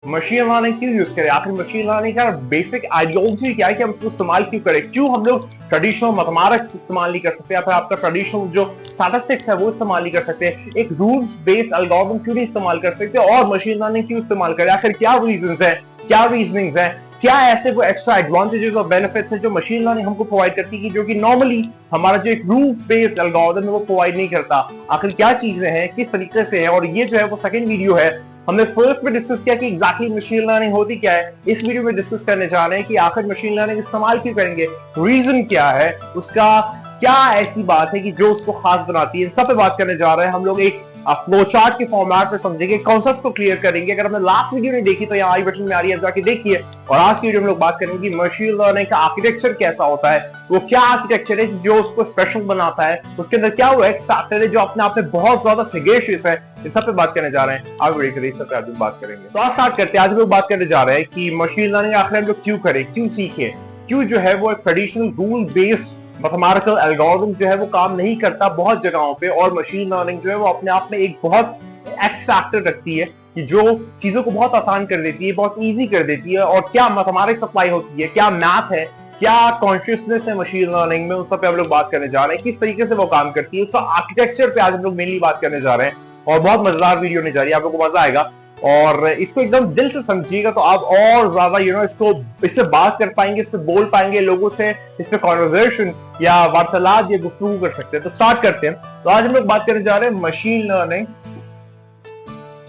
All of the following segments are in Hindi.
मशीन लर्निंग क्यों यूज करें? आखिर मशीन लर्निंग का बेसिक आइडियोलॉजी क्या है कि हम इसको इस्तेमाल क्यों करें? क्यों हम लोग ट्रेडिशनल मैथमेटिक्स इस्तेमाल नहीं कर सकते या फिर आपका ट्रेडिशनल जो स्टैटिस्टिक्स है वो इस्तेमाल नहीं कर सकते? एक रूल्स बेस्ड एल्गोरिथम क्यों नहीं इस्तेमाल कर सकते और मशीन लर्निंग क्यों इस्तेमाल करें? आखिर क्या रीजंस है, क्या रीजनिंग्स है, क्या ऐसे वो एक्स्ट्रा एडवांटेजेस और बेनिफिट्स है जो मशीन लर्निंग हमको प्रोवाइड करती है जो कि नॉर्मली हमारा जो एक रूल्स बेस्ड एल्गोरिथम है वो प्रोवाइड नहीं करता? आखिर क्या चीजें हैं, किस तरीके से है? और ये जो है वो सेकंड वीडियो है। हमने फर्स्ट में डिस्कस किया कि एग्जैक्टली मशीन लर्निंग होती क्या है। इस वीडियो में डिस्कस करने जा रहे हैं कि आखिर मशीन लर्निंग इस्तेमाल क्यों करेंगे, रीजन क्या है, उसका क्या ऐसी बात है कि जो उसको खास बनाती है। इन सब पे बात करने जा रहे हैं हम लोग। एक फ्लो चार्ट के फॉर्मेट में समझेंगे, कॉन्सेप्ट को क्लियर करेंगे। अगर हमने लास्ट वीडियो नहीं देखी तो यहाँ आई बटन में आ रही है, जाके देखिए। और आज की वीडियो में लोग बात करेंगे कि मशीन लर्निंग का आर्किटेक्चर कैसा होता है, वो क्या आर्किटेक्चर है जो उसको स्पेशल बनाता है, उसके अंदर क्या वो एक्स फैक्टर है जो अपने आप में बहुत ज्यादा सिगेशियस है। इस सब पे बात करने जा रहे हैं। आप वीडियो करिए, सब पे आज बात करेंगे। तो आज स्टार्ट करते हैं। आज लोग बात करने जा रहे हैं कि मशीन लर्निंग आखिर हम लोग क्यों करें, क्यों सीखें, क्यों जो है वो एक traditional rule based mathematical algorithm जो है वो काम नहीं करता बहुत जगहों पे, और मशीन लर्निंग जो है वो अपने आप में एक बहुत एक्स फैक्टर रखती है कि जो चीजों को बहुत आसान कर देती है, बहुत इजी कर देती है। और क्या मैथमेटिक्स अप्लाई होती है, क्या मैथ है, क्या कॉन्शियसनेस है मशीन लर्निंग में, उन सब पे हम लोग बात करने जा रहे हैं। किस तरीके से वो काम करती है, उसका आर्किटेक्चर पे आज हम लोग मेनली बात करने जा रहे हैं। और बहुत मजेदार वीडियो होने जा रही है, आप लोगों को मजा आएगा और इसको एकदम दिल से समझिएगा तो आप और ज्यादा इसको इस पे बात कर पाएंगे, इस पे बोल पाएंगे, लोगों से इस पे कॉन्वर्सेशन या वार्तालाप या गुफ्तगू कर सकते हैं। तो स्टार्ट करते हैं। तो आज हम लोग बात करने जा रहे हैं मशीन लर्निंग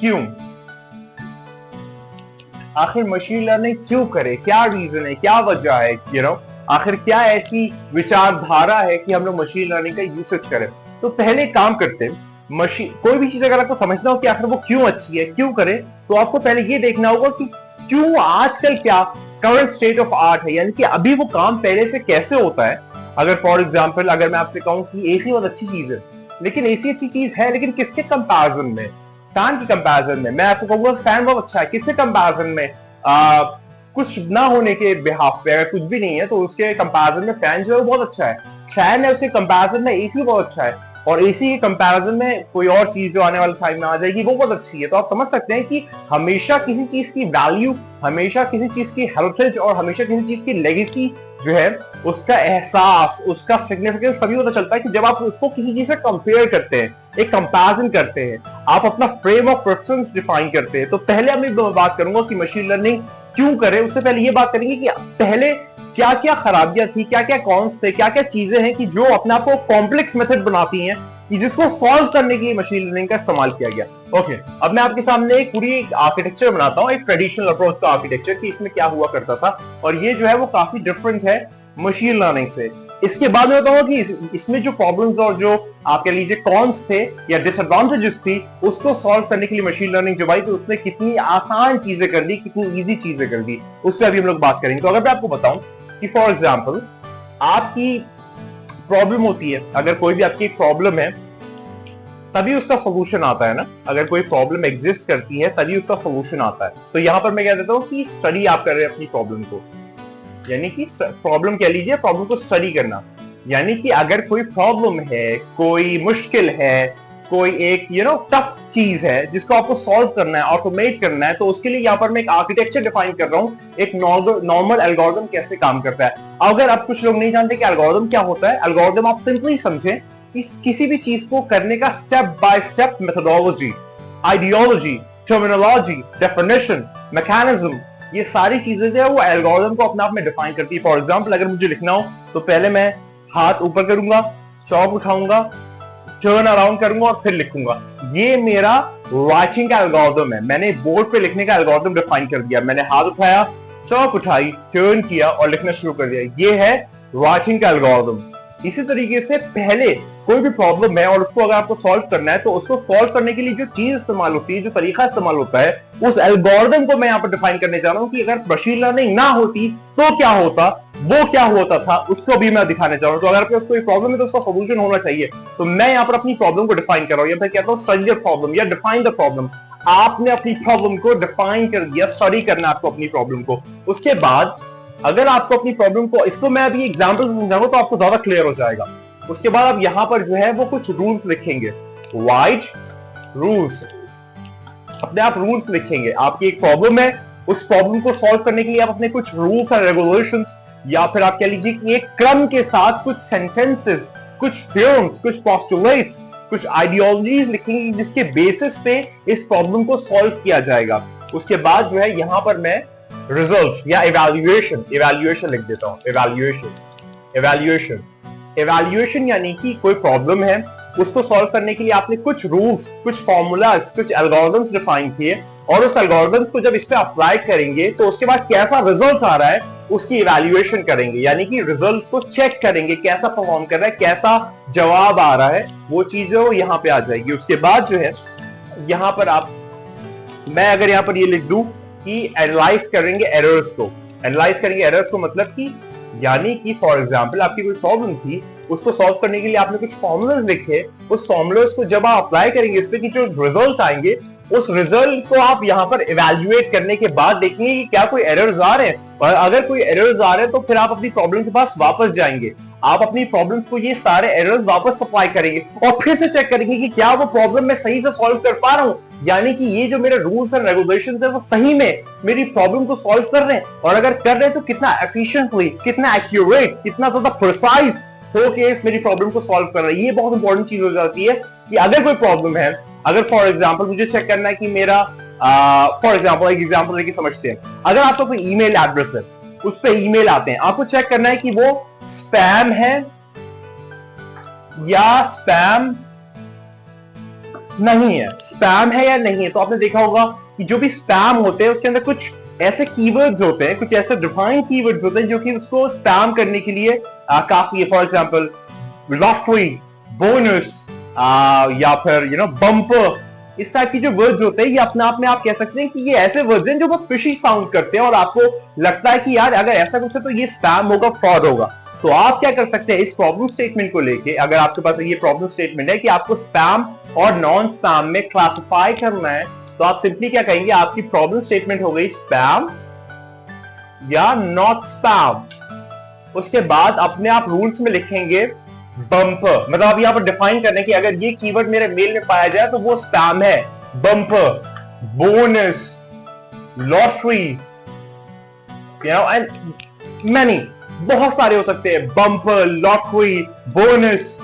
क्यों, आखिर मशीन लर्निंग क्यों करे, क्या रीजन है, क्या वजह है, आखिर क्या ऐसी विचारधारा है कि हम लोग मशीन लर्निंग का यूसेज करें। तो पहले काम करते हैं, मशीन कोई भी चीज अगर आपको समझना हो कि आखिर वो क्यों अच्छी है, क्यों करे, तो आपको पहले ये देखना होगा कि क्यों आजकल क्या करंट स्टेट ऑफ आर्ट है, यानी कि अभी वो काम पहले से कैसे होता है। अगर फॉर एग्जांपल अगर मैं आपसे कहूं कि एसी बहुत अच्छी चीज है, लेकिन एसी अच्छी चीज है लेकिन किसके कंपैरिजन में, फैन के कंपैरिजन में। मैं आपको कहूंगा फैन बहुत अच्छा है, किसके कंपैरिजन में, कुछ ना होने के बिहाफ पे, अगर कुछ भी नहीं है तो उसके कंपैरिजन में फैन जो है वो बहुत अच्छा है। फैन है, उसके कंपैरिजन में एसी बहुत अच्छा है, और एसी के कंपैरिजन में कोई और चीज जो आने वाले टाइम में आ जाएगी वो बहुत अच्छी है। तो आप समझ सकते हैं कि हमेशा किसी चीज की वैल्यू, हमेशा किसी चीज की हेरिटेज और हमेशा किसी चीज की लेगेसी जो है, उसका एहसास, उसका सिग्निफिकेंस तभी पता चलता है कि जब आप उसको किसी चीज से कंपेयर करते हैं, एक कंपैरिजन करते हैं, आप अपना फ्रेम ऑफ रेफरेंस डिफाइन करते हैं। तो पहले मैं बात करूंगा कि मशीन लर्निंग क्यों करें, उससे पहले ये बात करेंगे कि पहले क्या क्या खराबियां थी, क्या क्या कॉन्स थे, क्या क्या चीजें हैं कि जो अपने आप को कॉम्प्लेक्स मेथड बनाती हैं कि जिसको सॉल्व करने के लिए मशीन लर्निंग का इस्तेमाल किया गया। ओके, अब मैं आपके सामने एक पूरी आर्किटेक्चर बनाता हूं, एक ट्रेडिशनल अप्रोच का आर्किटेक्चर कि इसमें क्या हुआ करता था, और ये जो है वो काफी डिफरेंट है मशीन लर्निंग से। इसके बाद मैं बताऊंगा कि इसमें जो प्रॉब्लम्स और जो आप कह लीजिए कॉन्स थे या डिसएडवांटेजेस थी, उसको सॉल्व करने के लिए मशीन लर्निंग जो भाई तो उसने कितनी आसान चीजें कर दी, कितनी इजी चीजें कर दी, उस पर अभी हम लोग बात करेंगे। तो अगर मैं आपको बताऊं कि फॉर एग्जाम्पल आपकी प्रॉब्लम होती है, अगर कोई भी आपकी प्रॉब्लम है तभी उसका सोल्यूशन आता है ना, अगर कोई प्रॉब्लम एग्जिस्ट करती है तभी उसका सोल्यूशन आता है। तो यहां पर मैं कह देता हूं कि स्टडी आप कर रहे हैं अपनी प्रॉब्लम को, यानी कि प्रॉब्लम कह लीजिए, प्रॉब्लम को स्टडी करना। यानी कि अगर कोई प्रॉब्लम है, कोई मुश्किल है, कोई एक टफ चीज है जिसको आपको सॉल्व करना है, ऑटोमेट करना है, तो उसके लिए यहाँ पर मैं एक आर्किटेक्चर डिफाइन कर रहा हूँ, एक नॉर्मल एल्गोरिथम कैसे काम करता है। अगर आप कुछ लोग नहीं जानते कि एल्गोरिथम क्या होता है, एल्गोरिथम आप सिंपली समझें कि किसी भी चीज को करने का step by step methodology, ideology, terminology, definition, mechanism, ये सारी चीजें जो है वो एल्गोरिथम को अपने आप में डिफाइन करती है। फॉर एग्जांपल अगर मुझे लिखना हो तो पहले मैं हाथ ऊपर करूंगा, चौक उठाऊंगा, टर्न अराउंड करूंगा और फिर लिखूंगा। ये मेरा राइटिंग का एल्गोरिथम है। मैंने बोर्ड पे लिखने का एल्गोरिथम डिफाइन कर दिया। मैंने हाथ उठाया, चौक उठाई, टर्न किया और लिखना शुरू कर दिया। ये है राइटिंग का एल्गोरिथम। इसी तरीके से पहले कोई भी प्रॉब्लम है और उसको अगर आपको सॉल्व करना है तो उसको सॉल्व करने के लिए जो चीज इस्तेमाल होती है, जो तरीका इस्तेमाल होता है, उस एल्गोरिथम को मैं यहाँ पर डिफाइन करने जा रहा हूं कि अगर मशीन लर्निंग ना होती तो क्या होता, वो क्या होता था, उसको भी मैं दिखाने जा रहा हूं। तो अगर आपके पास कोई प्रॉब्लम है तो उसका सोल्यूशन होना चाहिए। तो मैं यहाँ पर अपनी प्रॉब्लम को डिफाइन कर रहा हूं, या फिर कहता हूँ स्टडी द प्रॉब्लम या डिफाइन द प्रॉब्लम। आपने अपनी प्रॉब्लम को डिफाइन कर दिया, स्टडी करना आपको अपनी प्रॉब्लम को। उसके बाद अगर आपको अपनी प्रॉब्लम को, इसको मैं अभी एग्जांपल से समझाऊंगा तो आपको ज्यादा क्लियर हो जाएगा। उसके बाद आप यहां पर जो है वो कुछ रूल्स लिखेंगे, वाइड रूल्स। अपने आप रूल्स लिखेंगे। आपकी एक प्रॉब्लम है, उस प्रॉब्लम को सॉल्व करने के लिए आप अपने कुछ रूल्स एंड रेगुलेशंस या फिर आप कह लीजिए कि एक क्रम के साथ कुछ सेंटेंसेस, कुछ थ्योरम्स, कुछ पोस्टुलेट्स, कुछ आइडियोलॉजीज लिखेंगे जिसके बेसिस पे इस प्रॉब्लम को सॉल्व किया जाएगा। उसके बाद जो है यहां पर मैं रिजल्ट या इवैल्यूएशन लिख देता हूं। इवैल्यूएशन यानी कि कोई प्रॉब्लम है, उसको सॉल्व करने के लिए आपने कुछ रूल्स, कुछ फॉर्मूलाज, कुछ एल्गोरिथम्स डिफाइन किए और उस एल्गोरिथम्स को जब इस पे अप्लाई करेंगे तो उसके बाद कैसा रिजल्ट आ रहा है उसकी इवैल्यूएशन करेंगे, यानी कि रिजल्ट को चेक करेंगे कैसा परफॉर्म कर रहा है, कैसा जवाब आ रहा है, वो चीजें यहां पे आ जाएगी। उसके बाद जो है यहां पर मैं अगर यहां पर ये लिख दूं कि एनालाइज करेंगे एरर्स को मतलब कि यानी कि फॉर एग्जांपल आपकी कोई प्रॉब्लम थी, उसको सॉल्व करने के लिए आपने कुछ फॉर्मूलाज लिखे, उस फॉर्मूलाज को जब आप अप्लाई करेंगे इस पे कि जो रिजल्ट आएंगे उस रिजल्ट को आप यहां पर इवैल्यूएट करने के बाद देखेंगे कि क्या कोई एरर्स आ रहे हैं, और अगर कोई एरर्स आ रहे हैं तो फिर आप अपनी प्रॉब्लम के पास वापस जाएंगे, आप अपनी प्रॉब्लम्स को ये सारे एरर्स वापस अप्लाई करेंगे और फिर से चेक करेंगे कि क्या वो प्रॉब्लम मैं सही से सॉल्व कर पा रहा हूं, यानी कि ये जो मेरे रूल्स एंड रेगुलेशंस है वो सही में मेरी प्रॉब्लम को सॉल्व कर रहे हैं, और अगर कर रहे हैं तो कितना एफिशिएंटली, कितना एक्यूरेट, कितना ज्यादा प्रिसाइज होके इस मेरी प्रॉब्लम को सॉल्व कर रहे हैं। ये बहुत इंपॉर्टेंट चीज हो जाती है कि अगर कोई प्रॉब्लम है, अगर फॉर एग्जांपल मुझे चेक करना है कि मेरा फॉर एग्जांपल एक एग्जांपल लेके समझते हैं, अगर आपका कोई ईमेल एड्रेस है, उस पे ईमेल आते हैं, आपको चेक करना है कि वो स्पैम है या स्पैम नहीं है, स्पैम है या नहीं है। तो आपने देखा होगा कि जो भी स्पैम होते हैं उसके अंदर कुछ ऐसे कीवर्ड्स होते हैं, कुछ ऐसे डिफाइंड कीवर्ड्स होते हैं जो कि उसको स्पैम करने के लिए काफी है। फॉर एग्जांपल लॉटरी, बोनस या फिर बम्पर, इस टाइप की जो वर्ड्स होते हैं ये अपने आप में आप कह सकते हैं कि ये ऐसे वर्ड्स हैं जो बहुत फिशी साउंड करते हैं और आपको लगता है कि यार अगर ऐसा कुछ है तो ये स्पैम होगा, फ्रॉड होगा। तो आप क्या कर सकते हैं, इस प्रॉब्लम स्टेटमेंट को लेके, अगर आपके पास ये प्रॉब्लम स्टेटमेंट है कि आपको स्पैम और नॉन स्पैम में क्लासिफाई करना है, तो आप सिंपली क्या कहेंगे, आपकी प्रॉब्लम स्टेटमेंट हो गई स्पैम या नॉट स्पैम। उसके बाद अपने आप रूल्स में लिखेंगे बम्पर, मतलब आप यहां पर डिफाइन करने की अगर ये कीवर्ड मेरे मेल में पाया जाए तो वो स्पैम है। Bumper, bonus, lottery, and many, बहुत सारे हो सकते हैं, बम्पर, लॉटरी, बोनस,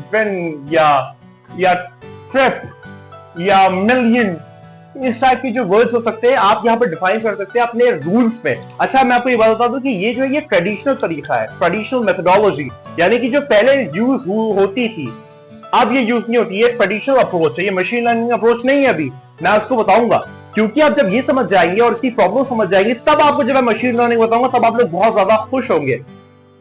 विन या ट्रिप या मिलियन, इस टाइप की जो वर्ड्स हो सकते हैं आप यहां पर डिफाइन कर सकते हैं अपने रूल्स में। अच्छा, मैं आपको ये बात बता दूं कि ये जो है ये ट्रेडिशनल तरीका है, ट्रेडिशनल मेथोडोलॉजी, यानी कि जो पहले यूज होती थी अब ये यूज नहीं होती है, ट्रेडिशनल अप्रोच है, ये मशीन लर्निंग अप्रोच नहीं है। अभी मैं उसको बताऊंगा, क्योंकि आप जब ये समझ जाएंगे और इसकी प्रॉब्लम समझ जाएंगे तब आपको जब मैं मशीन लर्निंग बताऊंगा तब आप लोग बहुत ज्यादा खुश होंगे।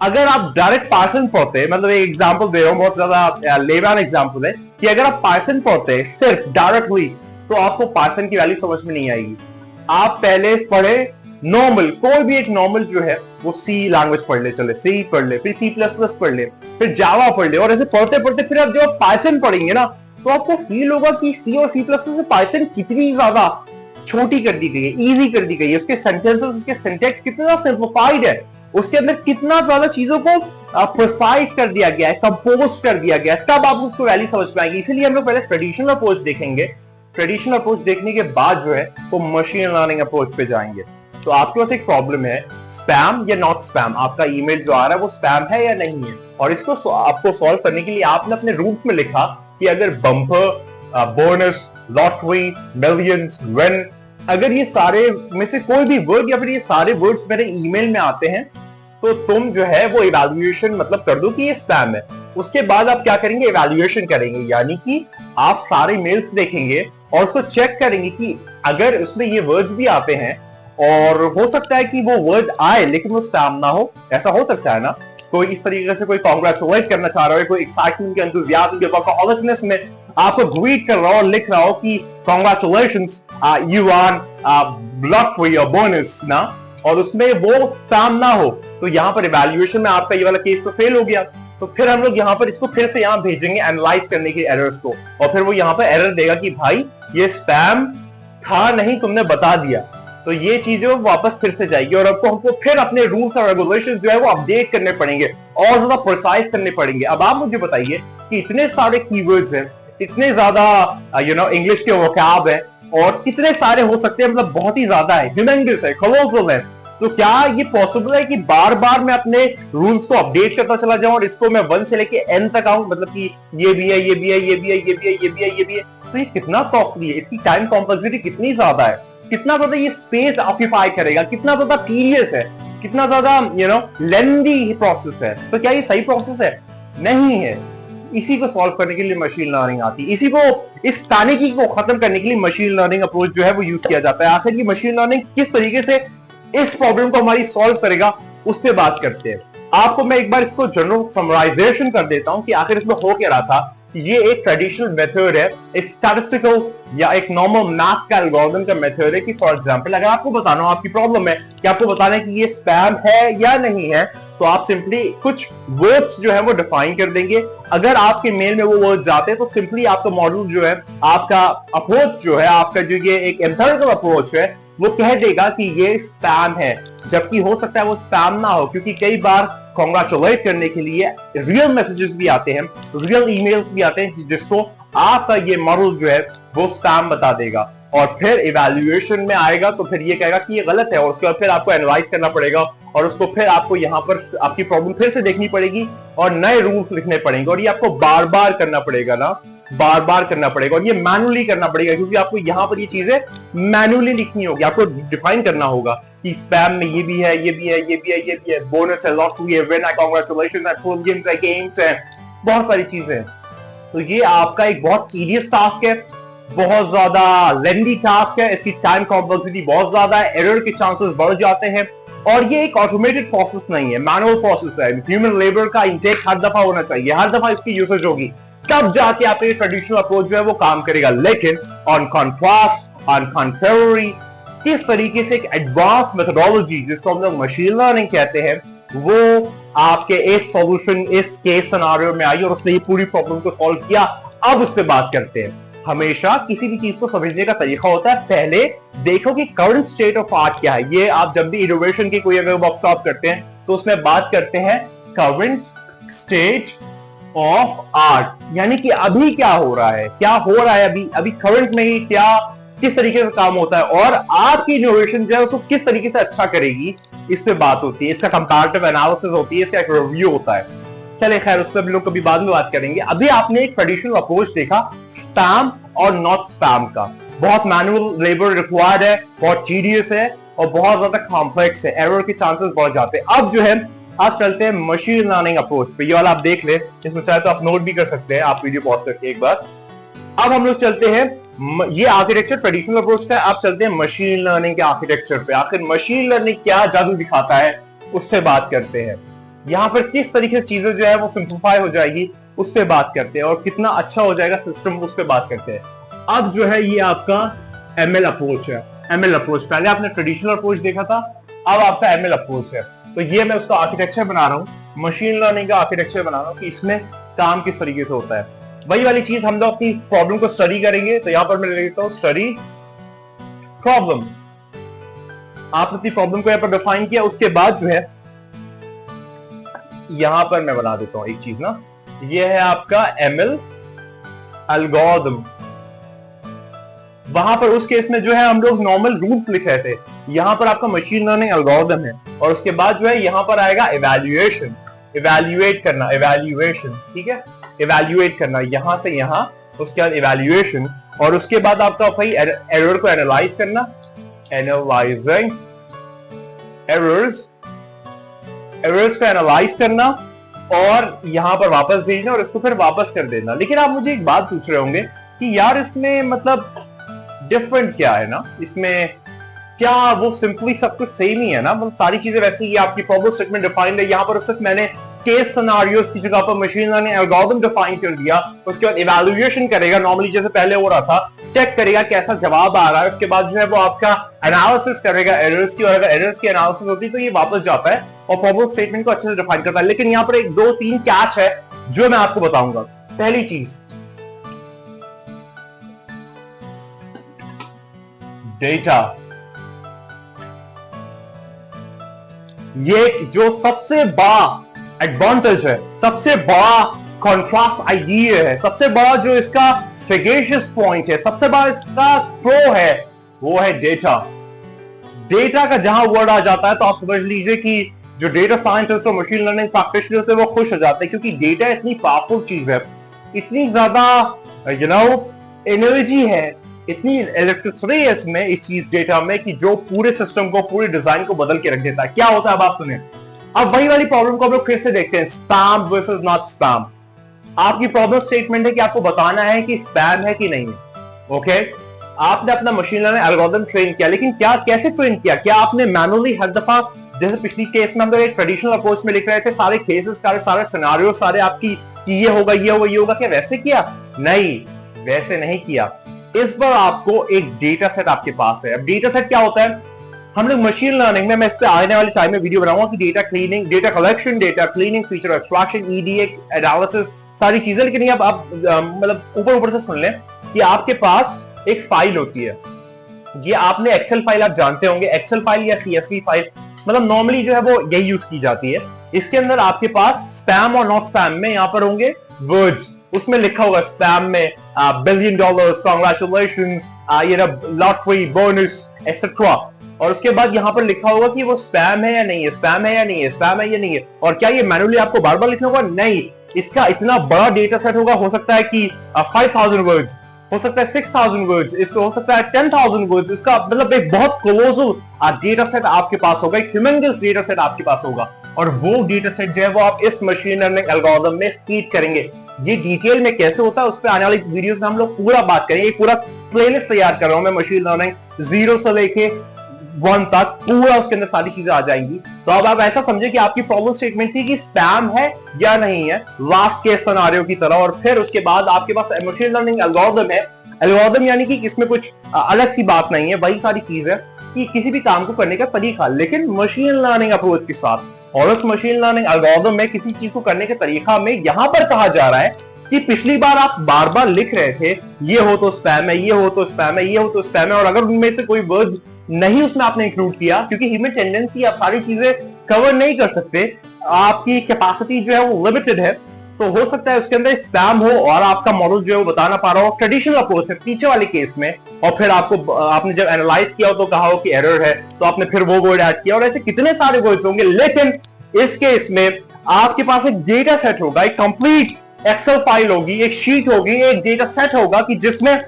अगर आप डायरेक्ट पाइथन पढ़ते, मतलब एक एग्जांपल दे रहा हूं, बहुत ज्यादा लेमैन एग्जांपल है कि अगर आप पाइथन पढ़ते सिर्फ डायरेक्टली तो आपको पाइथन की वैल्यू समझ में नहीं आएगी। आप पहले पढ़े नॉर्मल, कोई भी एक नॉर्मल जो है वो सी लैंग्वेज पढ़ ले, चले सी पढ़ ले, फिर सी प्लस प्लस पढ़ ले, फिर जावा पढ़ ले, और ऐसे पढ़ते पढ़ते फिर आप जब पाइथन पढ़ेंगे ना तो आपको फील होगा कि सी और सी प्लस प्लस से पाइथन कितनी ज्यादा छोटी कर दी गई है, इजी कर दी गई है, उसके सेंटेंसेस, उसके सिंटैक्स कितना सिंप्लीफाइड है, उसके अंदर कितना ज्यादा चीजों को प्रिसाइज कर दिया गया है, कंपोज कर दिया गया है, तब आप उसको वैल्यू समझ पाएंगे। इसीलिए हम लोग पहले ट्रेडिशनल अप्रोच देखेंगे, ट्रेडिशनल अप्रोच देखने के बाद जो है वो मशीन लर्निंग अप्रोच पे जाएंगे। तो आपके पास एक प्रॉब्लम है स्पैम या नॉट स्पैम, आपका ईमेल जो आ रहा है वो स्पैम है या नहीं है, और इसको आपको सॉल्व करने के लिए आपने अपने रूल्स में लिखा कि अगर bumper, bonus, lottery, millions, win, अगर ये सारे में से कोई भी वर्ड या फिर ये सारे वर्ड्स मेरे ईमेल में आते हैं तो तुम जो है वो इवैल्यूएशन मतलब कर दो कि ये स्पैम है। उसके बाद आप क्या करेंगे, इवैल्यूएशन करेंगे, यानी कि आप सारे मेल्स देखेंगे और उसको चेक करेंगे कि अगर उसमें ये वर्ड्स भी आते हैं, और हो सकता है कि वो वर्ड आए लेकिन वो स्पैम ना हो, ऐसा हो सकता है ना, कोई इस तरीके से कोई कांग्रेचुलेट करना चाह रहा हो, कोई एक्साइटमेंट के एंथुसियाज्म के वर्कहॉलिकनेस में आपको ग्रीट कर रहा हो, लिख रहा हो कि कांग्रेचुलेशंस यू आर लॉटरी और बोनस ना, और उसमें वो स्पैम ना हो, तो यहाँ पर इवैल्यूएशन में आपका ये वाला केस तो फेल हो गया। तो फिर हम लोग यहाँ पर इसको फिर से यहाँ भेजेंगे एनालाइज करने के एरर्स को, और फिर वो यहाँ पर एरर देगा कि भाई ये स्पैम था नहीं, तुमने बता दिया। तो ये चीजें वापस फिर से जाएगी और आपको हमको फिर अपने रूल्स और रेगुलेशन जो है वो अपडेट करने पड़ेंगे और ज्यादा प्रिसाइज करने पड़ेंगे। अब आप मुझे बताइए कि इतने सारे कीवर्ड्स हैं, इतने ज्यादा इंग्लिश के वोकैब है और कितने सारे हो सकते हैं, मतलब बहुत ही ज्यादा है, ह्यूमेंगस है, कोलोसल है। तो क्या ये पॉसिबल है कि बार बार मैं अपने रूल्स को अपडेट करता चला जाऊं और इसको मैं 1 से लेके n तक आऊं, मतलब कि ये भी है, ये भी है, ये भी है, ये भी है, ये भी है, ये भी है। तो ये कितना कॉस्टली है, इसकी टाइम कॉम्प्लेक्सिटी कितनी ज्यादा है, कितना ज्यादा ये स्पेस ऑक्यूपाई करेगा, कितना ज्यादा टीडियस है, कितना ज्यादा लेंदी प्रोसेस है। तो क्या ये सही प्रोसेस है? नहीं है। इसी को सॉल्व करने के लिए मशीन लर्निंग आती है, इसी को, इस पैनिकी को खत्म करने के लिए मशीन लर्निंग अप्रोच जो है वो यूज किया जाता है। आखिर ये मशीन लर्निंग किस तरीके से इस प्रॉब्लम को हमारी सॉल्व करेगा, उस पर बात करते हैं। आपको मैं एक बार इसको जनरल समराइजेशन कर देता हूं कि आखिर इसमें हो क्या रहा था। ये एक ट्रेडिशनल मेथड है, एक स्टैटिस्टिकल या एक नॉर्मल मैथ का एल्गोरिथम का मेथड है कि फॉर एग्जांपल अगर आपको बताना हो, आपकी प्रॉब्लम है कि आपको बताना है कि ये स्पैम है या नहीं है, तो आप सिंपली कुछ वर्ड्स जो है वो डिफाइन कर देंगे। अगर आपके मेल में वो वर्ड जाते हैं तो सिंपली आपका मॉडल जो है, आपका अप्रोच जो है, आपका जो ये एक एम्पिरिकल अप्रोच है, वो कह देगा कि ये स्पैम है। जबकि हो सकता है वो स्पैम ना हो, क्योंकि कई बार कांग्रेचुलेट करने के लिए रियल मैसेजेस भी आते हैं, रियल ईमेल्स भी आते हैं, जिसको आपका ये मॉडल जो है वो स्पैम बता देगा। और फिर इवैल्यूएशन में आएगा तो फिर ये कहेगा कि ये गलत है, और उसके बाद फिर आपको एनालाइज करना पड़ेगा और उसको फिर आपको यहाँ पर आपकी प्रॉब्लम फिर से देखनी पड़ेगी और नए रूल्स लिखने पड़ेंगे। और ये आपको बार बार करना पड़ेगा ना, बार बार करना पड़ेगा, और ये मैनुअली करना पड़ेगा, क्योंकि आपको यहाँ पर ये चीजें मैनुअली लिखनी होगी, आपको डिफाइन करना होगा कि स्पैम में ये भी है, ये भी है, ये भी है, ये भी है, बोनस है, लॉस हुई है, विन है, कांग्रेचुलेशंस है, फुल गेम्स है, गेम्स है, बहुत सारी चीजें हैं। तो ये आपका एक बहुत टीडियस टास्क है, बहुत ज्यादा लेंदी टास्क है, इसकी टाइम कॉम्प्लेक्सिटी बहुत ज्यादा है, एरर के चांसेस बढ़ जाते हैं, और ये एक ऑटोमेटेड प्रोसेस नहीं है, मैनुअल प्रोसेस है। ह्यूमन लेबर का इंटेक हर दफा होना चाहिए, हर दफा इसकी यूसेज होगी, तब जाके आपका ये ट्रेडिशनल अप्रोच जो है वो काम करेगा। लेकिन ऑन कॉन्ट्रास्ट, ऑन कॉन्ट्रेरी, किस तरीके से एक एडवांस मेथोडोलॉजी जिसको हम लोग मशीन लर्निंग कहते हैं, वो आपके इस सॉल्यूशन, इस केस सिनेरियो में आई और उसने ये पूरी प्रॉब्लम को सॉल्व किया। अब उस पर बात करते हैं। हमेशा किसी भी चीज को समझने का तरीका होता है, पहले देखो कि करंट स्टेट ऑफ आर्ट क्या है। ये आप जब भी इनोवेशन की कोई अगर वर्कशॉप करते हैं तो उसमें बात करते हैं करंट स्टेट ऑफ आर्ट, यानी कि अभी क्या हो रहा है, क्या हो रहा है अभी, अभी करंट में ही क्या, किस तरीके से काम होता है, और आपकी इनोवेशन जो है उसको किस तरीके से अच्छा करेगी, इस पे बात होती है, इसका कंपैरेटिव एनालिसिस होती है, इसका एक रिव्यू होता है। चले खैर, उस पर हम लोग कभी बाद में बात करेंगे। अभी आपने एक ट्रेडिशनल अप्रोच देखा स्पैम और नॉट स्पैम का, बहुत मैनुअल लेबर रिक्वायर्ड है, बहुत टीडियस है और बहुत ज्यादा कॉम्प्लेक्स है, एरर के चांसेस बढ़ जाते हैं। अब जो है आप चलते हैं मशीन लर्निंग अप्रोच पे, ये वाला आप देख ले, इसमें चाहे तो आप नोट भी कर सकते हैं, आप वीडियो पॉज करके एक बार। अब हम लोग चलते हैं, ये आर्किटेक्चर ट्रेडिशनल अप्रोच का है, आप चलते हैं मशीन लर्निंग के आर्किटेक्चर पे। आखिर मशीन लर्निंग क्या जादू दिखाता है, उस पर बात करते हैं। यहाँ पर किस तरीके से चीजें जो है वो सिंप्लीफाई हो जाएगी, उस पर बात करते हैं, और कितना अच्छा हो जाएगा सिस्टम, उस पर बात करते हैं। अब जो है ये आपका एमएल अप्रोच है। एमएल अप्रोच, पहले आपने ट्रेडिशनल अप्रोच देखा था, अब आपका एमएल अप्रोच है। तो ये मैं उसका आर्किटेक्चर बना रहा हूँ, मशीन लर्निंग का आर्किटेक्चर बना रहा हूँ कि इसमें काम किस तरीके से होता है। वही वाली चीज हम लोग अपनी प्रॉब्लम को स्टडी करेंगे। तो यहां पर मैं लिखता हूं स्टडी प्रॉब्लम। आपने अपनी प्रॉब्लम को यहां पर डिफाइन किया, उसके बाद जो है यहां पर मैं बना देता हूं एक चीज ना, ये है आपका एमएल एल्गोरिथम। वहां पर उस केस में जो है हम लोग नॉर्मल रूल्स लिख रहे थे, यहां पर आपका मशीन लर्निंग एल्गोरिथम है, और उसके बाद जो है यहां पर आएगा इवैल्यूएशन, इवैल्यूएट करना, इवैल्यूएशन, ठीक है, इवैल्यूएट करना यहां से यहां, उसके बाद इवैल्यूएशन, और उसके बाद आपका भाई एरर को एनालाइज करना, एनालाइजिंग एरर्स, एरर्स को एनालाइज करना, और यहां पर वापस भेजना और इसको फिर वापस कर देना। लेकिन आप मुझे एक बात पूछ रहे होंगे कि यार इसमें मतलब डिफरेंट क्या है ना, इसमें क्या वो सिंपली सब कुछ सेम ही है ना, मतलब सारी चीजें वैसे ही, आपकी प्रॉब्लम स्टेटमेंट डिफाइंड है, यहां पर सिर्फ मैंने केस सिनेरियोस की जगह पर मशीन लर्निंग एल्गोरिथम डिफाइन कर दिया। उसके बाद इवैल्यूएशन करेगा नॉर्मली जैसे पहले हो रहा था, चेक करेगा कैसा जवाब आ रहा है, उसके बाद जो है वो आपका एनालिसिस करेगा एरर्स की, और अगर एरर्स की एनालिसिस होती है तो ये वापस जाता है और प्रॉब्लम स्टेटमेंट को अच्छे से डिफाइन करता है। लेकिन यहाँ पर एक 2-3 कैच है जो मैं आपको बताऊंगा। पहली चीज, डेटा, ये जो सबसे बड़ा एडवांटेज है, सबसे बड़ा कॉन्ट्रास्ट आइडिया है, सबसे बड़ा जो इसका सेगेशियस पॉइंट है, सबसे बड़ा इसका प्रो है, वो है डेटा। डेटा का जहां वर्ड आ जाता है तो आप समझ लीजिए कि जो डेटा साइंटिस्ट और मशीन लर्निंग प्रैक्टिशनर्स है वो खुश हो जाते हैं, क्योंकि डेटा इतनी पावरफुल चीज है, इतनी ज्यादा एनर्जी है, इतनी इलेक्ट्रिसिटी है इसमें, इस चीज डेटा में, कि जो पूरे सिस्टम को, पूरे डिजाइन को बदल के रख देता है। क्या होता है अब आप सुने। अब वही वाली प्रॉब्लम को हम लोग फिर से देखते हैं, स्पैम वर्सेस नॉट स्पैम। आपकी प्रॉब्लम स्टेटमेंट है कि आपको बताना है कि स्पैम है कि नहीं है। ओके, आपने अपना मशीन लर्निंग एल्गोरिथम ट्रेन किया, लेकिन क्या, कैसे ट्रेन किया? क्या आपने मैनुअली हर दफा, जैसे पिछली केस में हम लोग एक ट्रेडिशनल अप्रोच में लिख रहे थे, सारे केसेस, सारे सिनेरियो, सारे आपकी कि ये होगा, ये होगा, ये होगा, क्या वैसे किया? नहीं, वैसे नहीं किया। इस बार आपको एक डेटा सेट आपके पास है। अब डेटा सेट क्या होता है? हम लोग मशीन लर्निंग में, मैं इस पे आने वाले टाइम में वीडियो बनाऊंगा कि data cleaning, data collection, data cleaning, feature extraction, EDA analysis, सारी चीजें, लेकिन ये आप मतलब ऊपर से सुन लें कि आपके पास एक फाइल होती है। ये आपने एक्सेल फाइल, आप जानते होंगे, एक्सेल फाइल या सीएसवी फाइल, मतलब नॉर्मली जो है वो यही यूज की जाती है। इसके अंदर आपके पास स्पैम और नॉट स्पैम में यहां पर होंगे वर्ड्स, उसमें लिखा होगा स्पैम में $1 billion, congratulations, lottery, bonus etcetera, और उसके बाद यहां पर लिखा होगा कि वो स्पैम है या नहीं है, स्पैम है या नहीं है, स्पैम है या नहीं है। और क्या ये मैनुअली आपको बार बार लिखना होगा? नहीं, इसका इतना बड़ा डेटा सेट होगा, हो सकता है कि 5000 वर्ड्स, हो सकता है 6000 वर्ड्स, इसको हो सकता है 10,000 वर्ड्स, इसका मतलब एक बहुत कोलोसल डेटा सेट आपके पास होगा, एक ह्यूमंगस डेटा सेट आपके पास होगा, और वो डेटा सेट जो है वो आप इस मशीन लर्निंग एल्गोरिथम में फीड करेंगे। ये डिटेल में कैसे होता है उस पर आने वाली वीडियोस में हम लोग पूरा बात करेंगे। एक पूरा प्लेलिस्ट तैयार कर रहा हूं मैं, मशीन लर्निंग 0 से लेके 1 तक, पूरा उसके अंदर सारी चीजें आ जाएंगी। तो अब आप ऐसा समझे कि आपकी प्रॉब्लम स्टेटमेंट थी कि स्पैम है या नहीं है, लास्ट केस सिनेरियो की तरह, और फिर उसके बाद आपके पास मशीन लर्निंग एल्गोरिथम है। एल्गोरिथम यानी कि इसमें कुछ अलग सी बात नहीं है, वही सारी चीज है कि किसी भी काम को करने का तरीका, लेकिन मशीन लर्निंग अप्रोच के साथ। और उस मशीन लर्निंग एल्गोरिथम में किसी चीज को करने के तरीका में यहां पर कहा जा रहा है कि पिछली बार आप बार बार लिख रहे थे ये हो तो स्पैम है, ये हो तो स्पैम है, ये हो तो स्पैम है, और अगर उनमें से कोई वर्ड नहीं उसमें आपने इंक्लूड किया, क्योंकि ह्यूमन टेंडेंसी, आप सारी चीजें कवर नहीं कर सकते, आपकी कैपेसिटी जो है वो लिमिटेड है, तो हो सकता है उसके अंदर स्पैम हो और आपका मॉडल जो है वो बता ना पा रहा हो। ट्रेडिशनल अप्रोच है पीछे वाले केस में, और फिर आपने जब एनालाइज किया हो तो कहा हो कि एरर है, तो आपने फिर वो वर्ड ऐड किया, और ऐसे कितने सारे वर्ड्स होंगे। लेकिन इस केस में आपके पास एक डेटा सेट होगा, एक कंप्लीट एक्सेल फाइल होगी, एक शीट होगी, एक डेटा सेट होगा कि जिसमें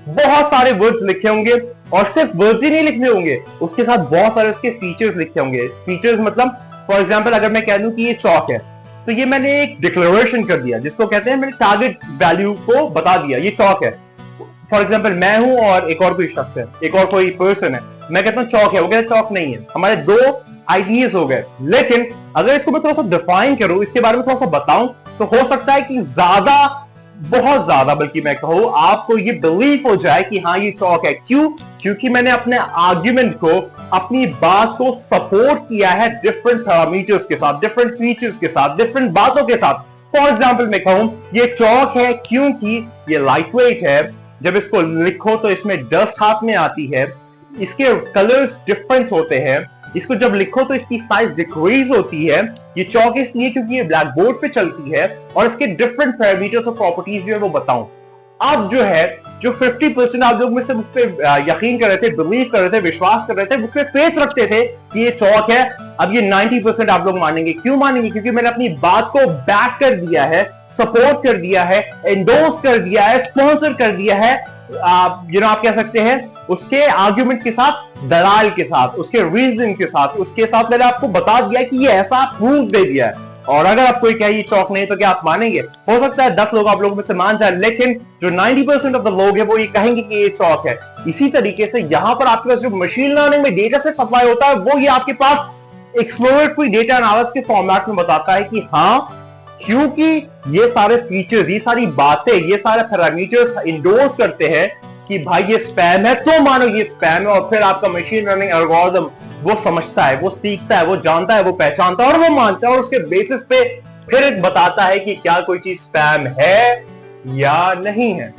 बहुत सारे वर्ड्स लिखे होंगे, और सिर्फ वर्ड्स ही नहीं लिखे होंगे, उसके साथ बहुत सारे उसके फीचर्स लिखे होंगे। फीचर्स मतलब फॉर एग्जांपल अगर मैं कह दूं कि ये चौक है, तो ये मैंने एक डिक्लेरेशन कर दिया, जिसको कहते हैं मैंने टारगेट वैल्यू को बता दिया, ये चौक है। फॉर एग्जांपल मैं हूं और एक और कोई शख्स है, एक और कोई पर्सन है, मैं कहता हूं चौक है, वो कहता है चौक नहीं है, हमारे दो आइडियाज हो गए। लेकिन अगर इसको मैं थोड़ा सा डिफाइन करूं, इसके बारे में थोड़ा सा बताऊं, तो हो सकता है कि ज्यादा, बहुत ज्यादा बल्कि मैं कहूं, आपको ये बिलीव हो जाए कि हाँ ये चौक है। क्यों? क्योंकि मैंने अपने आर्ग्यूमेंट को, अपनी बात को सपोर्ट किया है डिफरेंट पैरामीटर्स के साथ, डिफरेंट फीचर्स के साथ, डिफरेंट बातों के साथ। फॉर एग्जांपल मैं कहूं ये चौक है क्योंकि ये लाइट वेट है, जब इसको लिखो तो इसमें डस्ट हाथ में आती है, इसके कलर्स डिफरेंट होते हैं, इसको जब लिखो तो इसकी साइज डिक्रीज होती है। ये चौक इसलिए क्योंकि ये ब्लैक बोर्ड पे चलती है, और इसके डिफरेंट पैरामीटर्स और प्रॉपर्टीज जो है वो बताऊं। अब जो है, जो 50% आप लोग में से मुझ पर यकीन कर रहे थे, बिलीव कर रहे थे, विश्वास कर रहे थे, मुझ पर फेथ रखते थे कि ये चौक है, अब ये 90% आप लोग मानेंगे। क्यों मानेंगे? क्योंकि मैंने अपनी बात को बैक कर दिया है, सपोर्ट कर दिया है, एंडोर्स कर दिया है, स्पॉन्सर कर दिया है, आप कह सकते हैं उसके आर्ग्यूमेंट्स के साथ, दलाल के साथ, उसके रीजनिंग के साथ, उसके साथ मैंने आपको बता दिया कि ये ऐसा प्रूफ दे दिया है। और अगर आप कोई कहे ये चौक नहीं, तो क्या आप मानेंगे? हो सकता है 10 लोग आप लोगों में से मान जाए, लेकिन जो 90% ऑफ द लोग है वो ये कहेंगे कि ये चौक है। इसी तरीके से यहां पर आपके पास जो मशीन लर्निंग में डेटा सेट सप्लाई होता है, वो ये आपके पास एक्सप्लोरेटरी डेटा एनालिसिस के फॉर्मेट में बताता है कि हाँ, क्योंकि ये सारे फीचर्स, ये सारी बातें, ये सारे पैरामीटर्स इंडोर्स करते हैं कि भाई ये स्पैम है, तो मानो ये स्पैम है। और फिर आपका मशीन लर्निंग एल्गोरिथम वो समझता है, वो सीखता है, वो जानता है, वो पहचानता है, और वो मानता है, और उसके बेसिस पे फिर बताता है कि क्या कोई चीज स्पैम है या नहीं है।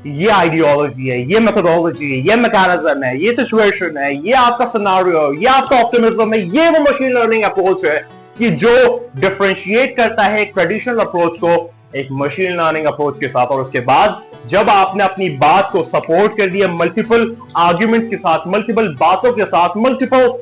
ये आइडियोलॉजी है, ये मेथोडोलॉजी है, ये मैकेनिज्म है, ये सिचुएशन है, ये आपका सिनेरियो, ये आपका ऑप्टिमिज्म है, ये वो मशीन लर्निंग अप्रोच है कि जो डिफरेंशिएट करता है एक ट्रेडिशनल अप्रोच को एक मशीन लर्निंग अप्रोच के साथ। और उसके बाद जब आपने अपनी बात को सपोर्ट कर दिया मल्टीपल आर्ग्यूमेंट्स के साथ, मल्टीपल बातों के साथ, मल्टीपल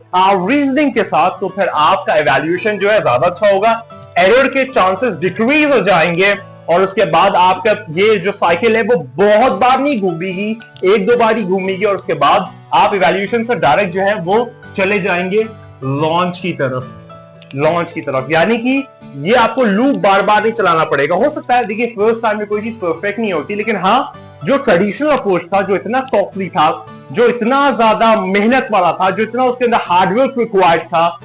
रीजनिंग के साथ, तो फिर आपका इवैल्यूएशन जो है ज्यादा अच्छा होगा, एरर के चांसेस डिक्रीज हो जाएंगे, और उसके बाद आपका ये जो साइकिल है वो बहुत बार नहीं घूमेगी, एक दो बार ही घूमेगी, और उसके बाद आप इवैल्यूएशन से डायरेक्ट जो है वो चले जाएंगे लॉन्च की तरफ। यानी कि ये आपको लूप बार बार नहीं चलाना पड़ेगा। हो सकता है देखिए फर्स्ट टाइम में कोई चीज परफेक्ट नहीं होती, लेकिन हाँ जो ट्रेडिशनल अप्रोच था, जो इतना कॉस्टली था, जो इतना ज्यादा मेहनत वाला था, जो इतना उसके अंदर हार्डवर्क रिक्वायर्ड था,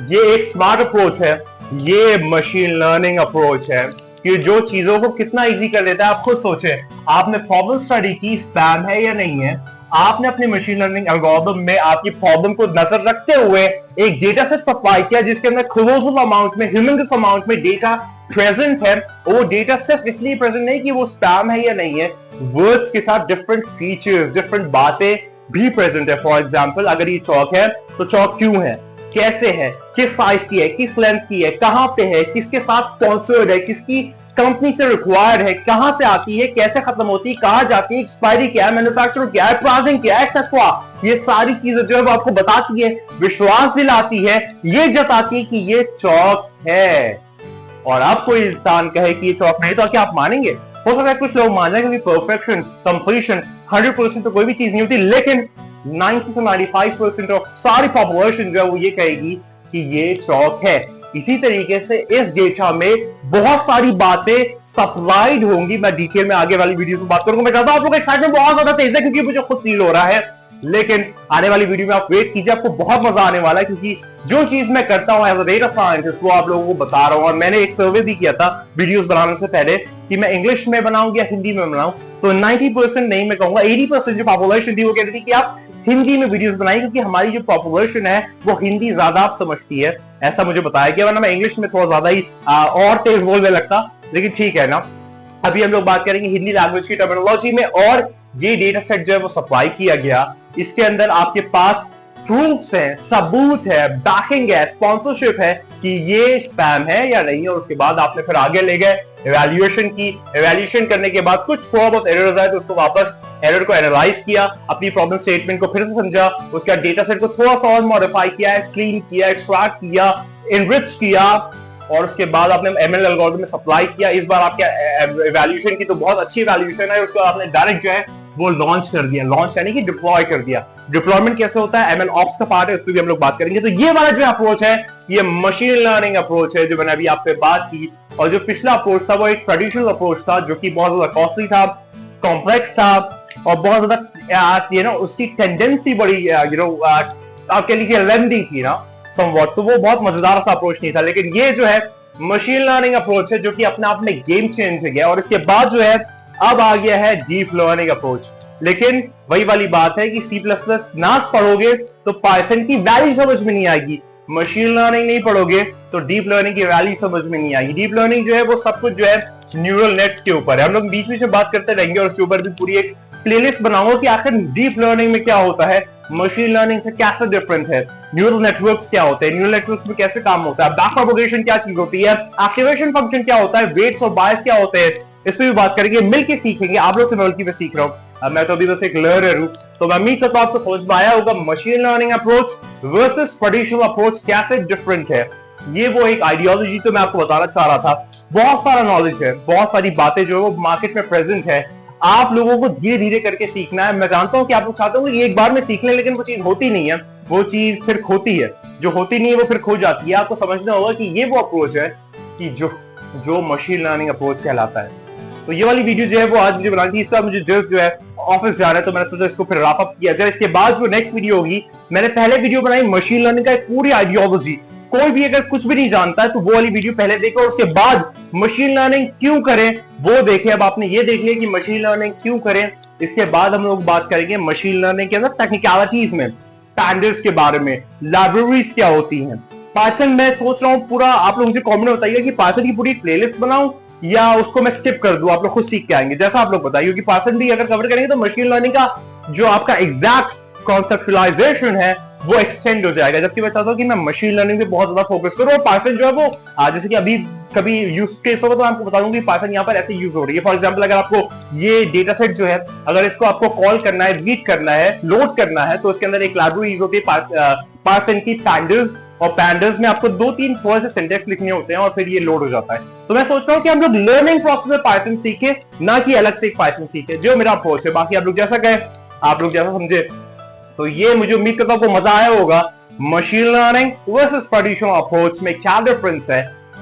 ये एक स्मार्ट अप्रोच है, ये मशीन लर्निंग अप्रोच है कि जो चीजों को कितना इजी कर देता है। आप खुद सोचें, आपने प्रॉब्लम स्टडी की, स्पैम है या नहीं है, आपने अपने मशीन लर्निंग एल्गोरिथम में आपकी प्रॉब्लम को नजर रखते हुए एक डेटा सेट सप्लाई किया जिसके अंदर क्लोजल अमाउंट में, ह्यूमंगस अमाउंट में डेटा प्रेजेंट है। वो डेटा सिर्फ इसलिए प्रेजेंट नहीं कि वो स्पैम है या नहीं है, वर्ड्स के साथ डिफरेंट फीचर्स, डिफरेंट बातें भी प्रेजेंट है। फॉर एग्जाम्पल, अगर ये चौक है तो चौक क्यों है, कैसे है, किस साइज की है, किस लेंथ की है, कहां पे है, किसके साथ स्पॉन्सर्ड है, किसकी कंपनी से रिक्वायर्ड है, कहां से आती है, कैसे खत्म होती है, कहां जाती है, एक्सपायरी क्या है, मैन्युफैक्चर क्या है, प्राइसिंग क्या है, एक्सेट्रा। ये सारी चीजें जो है वो आपको बताती है, विश्वास दिलाती है, ये जताती है कि ये चौक है। और अब कोई इंसान कहे कि ये चौक नहीं, तो क्या आप मानेंगे? हो सकता है कुछ लोग मान जाए, क्योंकि परफेक्शन, कंप्लीशन 100% तो कोई भी चीज नहीं होती, लेकिन 90 से 95% ऑफ सारी पॉपुलेशन जो है वो ये कहेगी कि ये चौक है। इसी तरीके से इस डेटा में बहुत सारी बातें सप्लाइड होंगी। मैं डिटेल में आगे वाली वीडियो में बात करूंगा। मैं चाहता हूं आप लोग एक्साइटमेंट बहुत ज्यादा तेज है, क्योंकि मुझे खुद फील हो रहा है, लेकिन आने वाली वीडियो में आप वेट कीजिए, आपको बहुत मजा आने वाला है, क्योंकि जो चीज मैं करता हूं एज अ डेटा साइंटिस्ट वो आप लोगों को बता रहा हूं। और मैंने एक सर्वे भी किया था वीडियोस बनाने से पहले कि मैं इंग्लिश में बनाऊं या हिंदी में बनाऊं, तो 90% नहीं, मैं कहूंगा 80% जो पॉपुलेशन थी वो कहती थी कि आप हिंदी में वीडियोस बनाइए, क्योंकि हमारी जो पॉपुलेशन है वो हिंदी ज्यादा आप समझती है, ऐसा मुझे बताया गया। वरना मैं इंग्लिश में थोड़ा ज्यादा ही और तेज बोलने लगता, लेकिन ठीक है ना। अभी हम लोग बात करेंगे हिंदी लैंग्वेज की टर्मिनोलॉजी में, और ये डेटा सेट जो है वो सप्लाई किया गया, इसके अंदर आपके पास प्रूफ्स है, सबूत है, बैकिंग है, स्पॉन्सरशिप है कि ये स्पैम है या नहीं है। और उसके बाद आपने फिर आगे ले गए इवैल्यूएशन की, इवैल्यूएशन करने के बाद कुछ फॉर्म ऑफ एरर्स आए तो उसको वापस एरर को एनालाइज किया, अपनी प्रॉब्लम स्टेटमेंट को फिर से समझा, उसके बाद डेटा सेट को थोड़ा सा और मॉडिफाई किया, क्लीन किया, एक्सट्रैक्ट किया, इनरिच किया, और उसके बाद आपने एमएल एल्गोरिथम में सप्लाई किया। इस बार आपके इवैल्यूएशन की तो बहुत अच्छी इवैल्यूएशन है, उसके बाद आपने डायरेक्ट जो है वो लॉन्च कर दिया। लॉन्च यानी कि डिप्लॉय कर दिया। डिप्लॉयमेंट कैसे होता है, एमएल ऑप्स का पार्ट है, उस पर भी हम लोग बात करेंगे। तो ये वाला जो अप्रोच है ये मशीन लर्निंग अप्रोच है जो मैंने अभी आप पे बात की। और जो पिछला अप्रोच था वो एक ट्रेडिशनल अप्रोच था जो कि बहुत ज्यादा कॉस्टली था, कॉम्प्लेक्स था, और बहुत ज्यादा उसकी टेंडेंसी बड़ी आप कह लीजिए लेंथी थी ना समवॉट, तो वो बहुत मजेदार सा अप्रोच नहीं था। लेकिन ये जो है मशीन लर्निंग अप्रोच है जो कि अपने आप में गेम चेंज हो गया। और इसके बाद जो है अब आ गया है डीप लर्निंग अप्रोच। लेकिन वही वाली बात है कि C++ ना पढ़ोगे तो पाइथन की वैल्यू समझ में नहीं आएगी, मशीन लर्निंग नहीं पढ़ोगे तो डीप लर्निंग की वैल्यू समझ में नहीं आएगी। डीप लर्निंग जो है वो सब कुछ जो है न्यूरल नेट्स के ऊपर है। हम लोग बीच बीच में बात करते रहेंगे और उसके ऊपर भी पूरी एक प्लेलिस्ट बनाऊंगा कि आखिर डीप लर्निंग में क्या होता है, मशीन लर्निंग से कैसे डिफरेंट है, न्यूरल नेटवर्क्स क्या होते हैं, न्यूरल नेटवर्क्स में कैसे काम होता है, बैक प्रोपगेशन क्या चीज होती है, एक्टिवेशन फंक्शन क्या होता है, वेट्स और बायस क्या होते हैं, इस पर भी बात करेंगे, मिलकर सीखेंगे। आप लोग से मैं सीख रहा हूं, मैं तो अभी बस एक लर्नर हूं, तो मैं उम्मीद करता हूं आपको समझ में आया होगा machine learning approach versus traditional approach कैसे डिफरेंट है। ये वो एक आइडियोलॉजी तो मैं आपको बताना चाह रहा था। बहुत सारा नॉलेज है, बहुत सारी बातें जो है वो मार्केट में प्रेजेंट है, आप लोगों को धीरे धीरे करके सीखना है। मैं जानता हूं कि आप लोग चाहते हो कि एक बार में सीख लें, लेकिन वो चीज होती नहीं है, वो चीज फिर खोती है, जो होती नहीं है वो फिर खो जाती है। आपको समझना होगा कि ये वो अप्रोच है कि जो मशीन लर्निंग अप्रोच कहलाता है। तो ये वाली वीडियो जो है वो आज मुझे बनानी थी, इसका मुझे जस्ट जो है ऑफिस जा रहा है, तो मैंने सोचा इसको फिर रैप अप किया जाए। इसके बाद जो नेक्स्ट वीडियो होगी, मैंने पहले वीडियो बनाई मशीन लर्निंग का एक पूरी आइडियोलॉजी, कोई भी अगर कुछ भी नहीं जानता है तो वो वाली वीडियो पहले देखो, और उसके बाद मशीन लर्निंग क्यों करें वो देखें। अब आपने ये देख लिया कि मशीन लर्निंग क्यों करें, इसके बाद हम लोग बात करेंगे मशीन लर्निंग के अंदर टेक्निकलिटीज में, पैंडल्स के बारे में, लाइब्रेरीज क्या होती हैं, पाइथन। मैं सोच रहा हूं पूरा आप लोग मुझे कमेंट में बताइए कि पाइथन की पूरी प्लेलिस्ट बनाऊं या उसको मैं स्किप कर दूं, आप लोग खुद सीख के आएंगे, जैसा आप लोग बताइए। क्योंकि पाइथन भी अगर कवर करेंगे तो मशीन लर्निंग का जो आपका एग्जैक्ट कॉन्सेप्चुअलाइजेशन है वो एक्सटेंड हो जाएगा। जबकि मैं चाहता हूँ कि मैं मशीन लर्निंग पे बहुत ज्यादा फोकस करूँ, और पाइथन जो है वो जैसे कि अभी कभी यूज केस होगा तो मैं आपको बता दूंगी पाइथन यहाँ पर ऐसे यूज हो रही है। फॉर एग्जांपल अगर आपको ये डेटा सेट जो है, अगर इसको आपको कॉल करना है, रीड करना है, लोड करना है, तो इसके अंदर एक लाइब्रेरी यूज होती है पाइथन की पैंडर्स, और पैंडर्स में आपको 2-3 थोड़े से सिंटेक्स लिखने होते हैं और फिर ये लोड हो जाता है। तो मैं सोच रहा हूँ कि हम लोग लर्निंग प्रोसेस में पाइथन सीखे, ना कि अलग से एक पाइथन सीखे, जो मेरा अप्रोच है। बाकी आप लोग जैसा कहें, आप लोग जैसा समझे। तो ये मुझे उम्मीद करता हूँ आपको मजा आया होगा। Machine learning versus traditional approach में क्या डिफरेंस है,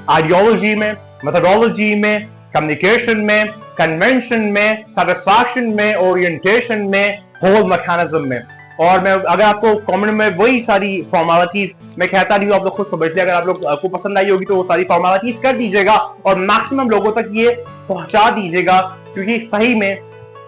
आइडियोलॉजी में, मेथोडोलॉजी में, कम्युनिकेशन में, कन्वेंशन में, सेटिस्फैक्शन में, ओरिएंटेशन में, होल मैकेनिज्म में। और मैं अगर आपको कमेंट में वही सारी फॉर्मेलिटीज मैं कहता नहीं हूं, आप लोग खुद समझ ले। अगर आप लोग को पसंद आई होगी तो वो सारी फॉर्मेलिटीज कर दीजिएगा और मैक्सिमम लोगों तक ये पहुंचा दीजिएगा, क्योंकि सही में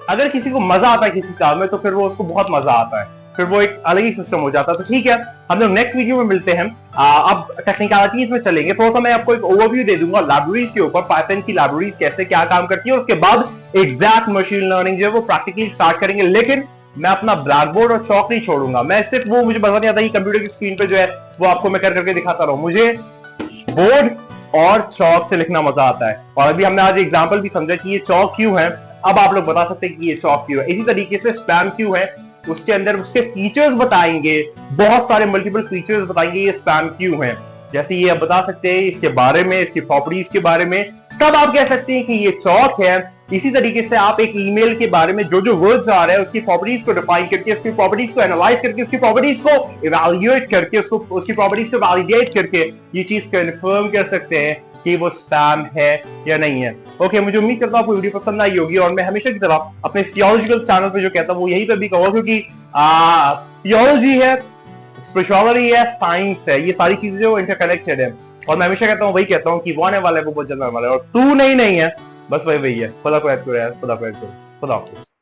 अगर किसी को मजा आता है किसी काम में तो फिर वो उसको बहुत मजा आता है, फिर वो एक अलग ही सिस्टम हो जाता है। तो ठीक है, हम लोग नेक्स्ट वीडियो में मिलते हैं। अब टेक्निकलिटीज में चलेंगे। थोड़ा सा मैं आपको एक ओवरव्यू दे दूंगा लाइब्रेरीज के ऊपर, पाइथन की लाइब्रेरीज कैसे क्या काम करती है, उसके बाद एग्जैक्ट मशीन लर्निंग जो है वो प्रैक्टिकली स्टार्ट करेंगे। लेकिन मैं अपना ब्लैक बोर्ड और चौक नहीं छोड़ूंगा। मैं सिर्फ वो, मुझे मजा नहीं आता कि कंप्यूटर की स्क्रीन पे जो है वो आपको मैं कर करके दिखाता रहूं। मुझे बोर्ड और चौक से लिखना मजा आता है। और अभी हमने आज एग्जाम्पल भी समझा कि ये चौक क्यों है। अब आप लोग बता सकते हैं कि ये चौक क्यों है। इसी तरीके से स्पैम क्यों है, उसके अंदर उसके फीचर्स बताएंगे, बहुत सारे मल्टीपल फीचर्स बताएंगे ये स्पैम क्यों है। जैसे ये आप बता सकते हैं इसके बारे में, इसकी प्रॉपर्टीज के बारे में, तब आप कह सकते हैं कि ये चौक है। इसी तरीके से आप एक ईमेल के बारे में जो जो वर्ड्स आ रहे हैं उसकी प्रॉपर्टीज को डिफाइन करके, उसकी प्रॉपर्टीज को एनालाइज करके, उसकी प्रॉपर्टीज को इवैल्यूएट करके, उसकी प्रॉपर्टीज को वैलिडेट करके ये चीज कंफर्म कर सकते हैं कि वो स्पैम है या नहीं है। ओके, मुझे उम्मीद करता हूं आपको वीडियो पसंद आई होगी। और मैं हमेशा की तरह अपने थियोलॉजिकल चैनल पे जो कहता हूं वो यही पे भी कहूंगा, क्योंकि थियोलॉजी है, स्पिरिचुअलिटी है, साइंस है, ये सारी चीजें जो इंटरकनेक्टेड है। और मैं हमेशा कहता हूँ, वही कहता हूँ कि वो आने वाला है वो बहुत जल्द आने वाला है, और तू नहीं है, बस वही है। खुदा को याद करो यार, खुदा को याद करो। खुदा हाफिज़।